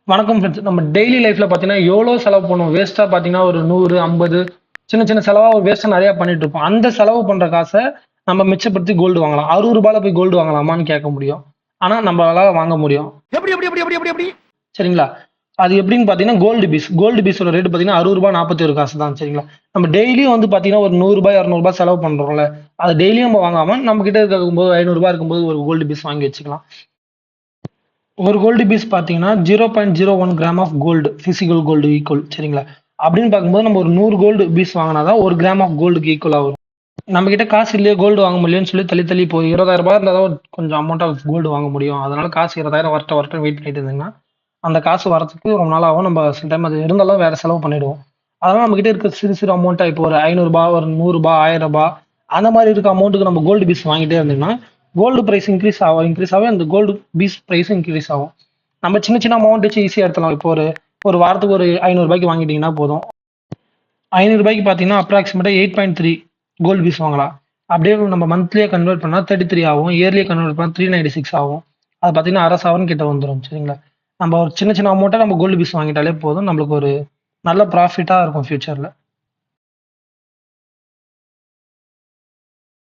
வணக்கம் ஃப்ரெண்ட்ஸ். நம்ம டெய்லி லைஃப்ல பார்த்தீங்கன்னா எவ்வளோ செலவு பண்ணுவோம். வேஸ்ட்டாக பார்த்தீங்கன்னா ஒரு 100, 50 சின்ன சின்ன செலவாக வேஸ்ட்டாக நிறையா பண்ணிட்டு இருப்போம். அந்த செலவு பண்ணுற காசை நம்ம மிச்சப்படுத்தி கோல்டு வாங்கலாம். ₹60 போய் கோல்டு வாங்கலாமான்னு கேட்க முடியும். ஆனால் நம்மளால வாங்க முடியும். எப்படி எப்படி எப்படி எப்படி எப்படி சரிங்களா? அது எப்படின்னு பார்த்தீங்கன்னா கோல்டு பீஸோட ரேட் பார்த்தீங்கன்னா ₹60.41 தான். சரிங்களா? நம்ம டெய்லியும் வந்து பார்த்தீங்கன்னா ஒரு ₹100, ₹200 செலவு பண்ணுறோம்ல, அது டெய்லியும் நம்ம வாங்காம நம்ம கிட்ட இருக்கும்போது ₹500 இருக்கும்போது ஒரு கோல்டு பீஸ் வாங்கி வச்சுக்கலாம். ஒரு கோல்டு பீஸ் பார்த்தீங்கன்னா 0.01 gram of gold physical gold equal. சரிங்களா? அப்படின்னு பார்க்கும்போது நம்ம ஒரு 100 கோல்டு பீஸ் வாங்கினா தான் 1 கிராம் ஆஃப் கோல்டுக்கு ஈக்குவலாக வரும். நம்ம கிட்ட காசு இல்லையே கோல்டு வாங்க முடியலன்னு சொல்லி தள்ளி தள்ளி போய் ₹20,000 இருந்தால் தான் கொஞ்சம் அமௌண்ட் ஆஃப் கோல்டு வாங்க முடியும். அதனால காசு 20,000 வரட்டும் வெயிட் பண்ணிட்டு இருந்தீங்கன்னா அந்த காசு வரதுக்கு ரொம்ப நாள் ஆகும். நம்ம சில டைம் அது இருந்தாலும் வேற செலவு பண்ணிடுவோம். அதனால நம்ம கிட்ட இருக்க சிறு சிறு அமௌண்ட்டா இப்போ ஒரு ₹500, ஒரு ₹100, ₹1000 அந்த மாதிரி இருக்க அமௌண்ட்டுக்கு நம்ம கோல்டு பீஸ் வாங்கிட்டே இருந்தீங்கன்னா கோல்டு பிரைஸ் இன்க்ரீஸ் ஆகும் அந்த கோல்டு பீஸ் பிரைஸ் இன்க்ரீஸ் ஆகும். நம்ம சின்ன சின்ன அமௌண்ட் வச்சு ஈஸியாக எடுத்துலாம். இப்போ ஒரு ஒரு வாரத்துக்கு ஒரு ₹500 வாங்கிட்டீங்கன்னா போதும். ₹500 பார்த்தீங்கன்னா அப்ராக்சிமேட்டாக 8.3 கோல்டு பீஸ் வாங்கலாம். அப்படியே நம்ம மந்த்லியாக கன்வெர்ட் பண்ணால் 33 ஆகும். இயர்லியாக கன்வெர்ட் பண்ணால் 396 ஆகும். அது பார்த்தீங்கன்னா ₹1,000 கிட்ட வந்துடும். சரிங்களா? நம்ம ஒரு சின்ன சின்ன அமௌண்ட்டாக நம்ம கோல்டு பீஸ் வாங்கிட்டாலே போதும். நம்மளுக்கு ஒரு நல்ல ப்ராஃபிட்டாக இருக்கும் ஃபியூச்சரில்.